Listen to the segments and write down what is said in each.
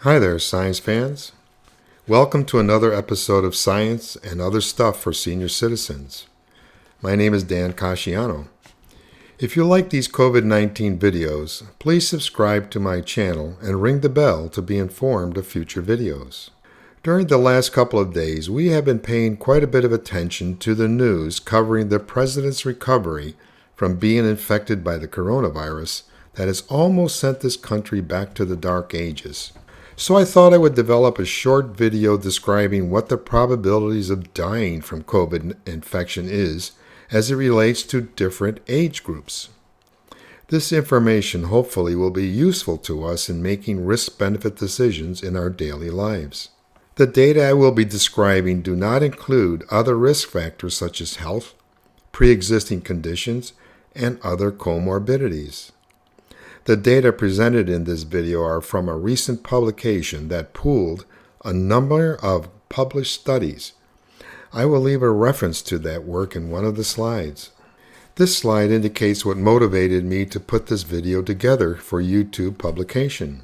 Hi there, science fans. Welcome to another episode of Science and Other Stuff for Senior Citizens. My name is Dan Casciano. If you like these COVID-19 videos, please subscribe to my channel and ring the bell to be informed of future videos. During the last couple of days, we have been paying quite a bit of attention to the news covering the President's recovery from being infected by the coronavirus that has almost sent this country back to the dark ages. So I thought I would develop a short video describing what the probabilities of dying from COVID infection is as it relates to different age groups. This information hopefully will be useful to us in making risk-benefit decisions in our daily lives. The data I will be describing do not include other risk factors such as health, pre-existing conditions, and other comorbidities. The data presented in this video are from a recent publication that pooled a number of published studies. I will leave a reference to that work in one of the slides. This slide indicates what motivated me to put this video together for YouTube publication.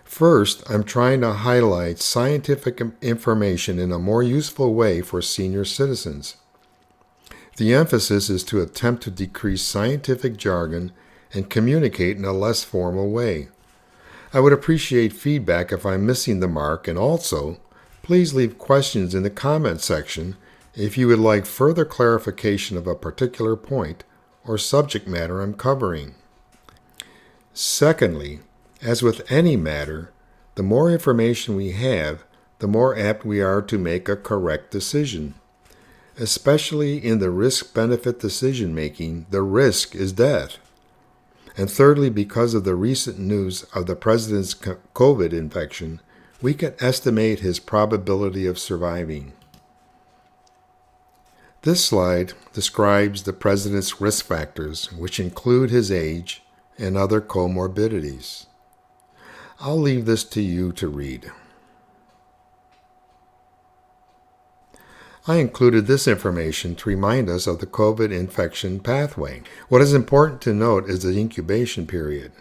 First, I'm trying to highlight scientific information in a more useful way for senior citizens. The emphasis is to attempt to decrease scientific jargon and communicate in a less formal way. I would appreciate feedback if I'm missing the mark, and also, please leave questions in the comment section if you would like further clarification of a particular point or subject matter I'm covering. Secondly, as with any matter, the more information we have, the more apt we are to make a correct decision. Especially in the risk-benefit decision-making, the risk is death. And thirdly, because of the recent news of the President's COVID infection, we can estimate his probability of surviving. This slide describes the President's risk factors, which include his age and other comorbidities. I'll leave this to you to read. I included this information to remind us of the COVID infection pathway. What is important to note is the incubation period.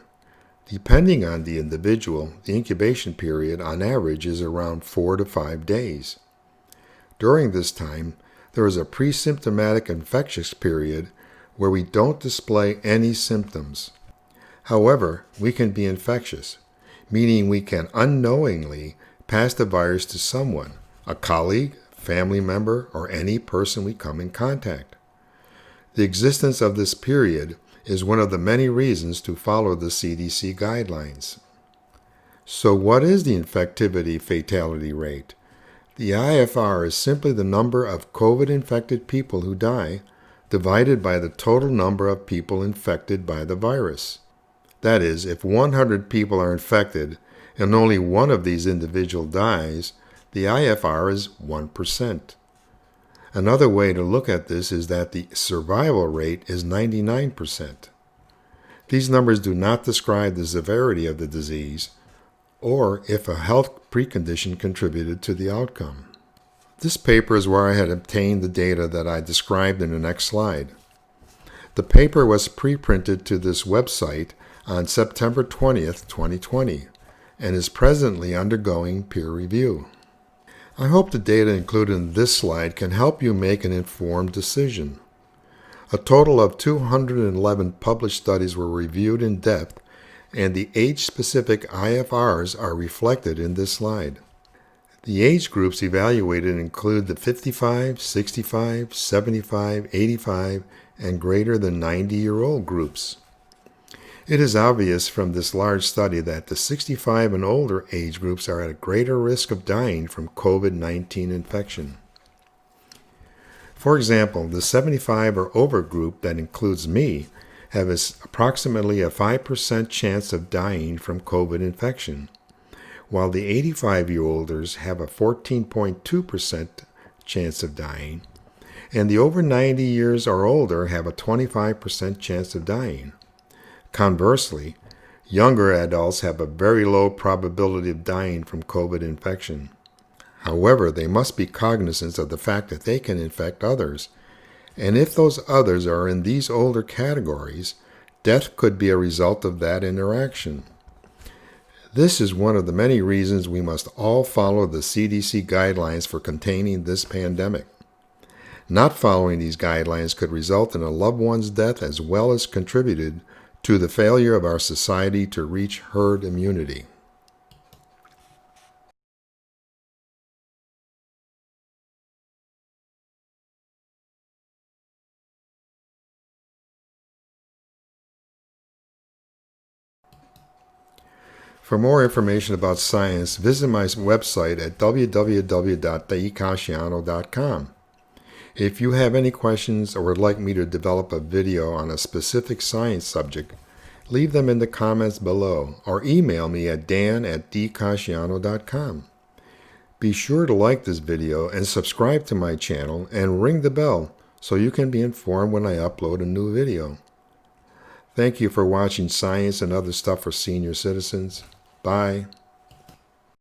Depending on the individual, the incubation period on average is around 4 to 5 days. During this time, there is a pre-symptomatic infectious period where we don't display any symptoms. However, we can be infectious, meaning we can unknowingly pass the virus to someone, a colleague, family member, or any person we come in contact. The existence of this period is one of the many reasons to follow the CDC guidelines. So what is the infectivity fatality rate? The IFR is simply the number of COVID-infected people who die divided by the total number of people infected by the virus. That is, if 100 people are infected and only one of these individuals dies, the IFR is 1%. Another way to look at this is that the survival rate is 99%. These numbers do not describe the severity of the disease or if a health precondition contributed to the outcome. This paper is where I had obtained the data that I described in the next slide. The paper was pre-printed to this website on September 20th, 2020, and is presently undergoing peer review. I hope the data included in this slide can help you make an informed decision. A total of 211 published studies were reviewed in depth, and the age-specific IFRs are reflected in this slide. The age groups evaluated include the 55, 65, 75, 85, and greater than 90-year-old groups. It is obvious from this large study that the 65 and older age groups are at a greater risk of dying from COVID-19 infection. For example, the 75 or over group that includes me have approximately a 5% chance of dying from COVID infection, while the 85-year-olders have a 14.2% chance of dying, and the over 90 years or older have a 25% chance of dying. Conversely, younger adults have a very low probability of dying from COVID infection. However, they must be cognizant of the fact that they can infect others, and if those others are in these older categories, death could be a result of that interaction. This is one of the many reasons we must all follow the CDC guidelines for containing this pandemic. Not following these guidelines could result in a loved one's death as well as contributed to the failure of our society to reach herd immunity. For more information about science, visit my website at www.casciano.com. If you have any questions or would like me to develop a video on a specific science subject, leave them in the comments below or email me at dan@dcasciano.com. Be sure to like this video and subscribe to my channel and ring the bell so you can be informed when I upload a new video. Thank you for watching Science and Other Stuff for Senior Citizens. Bye.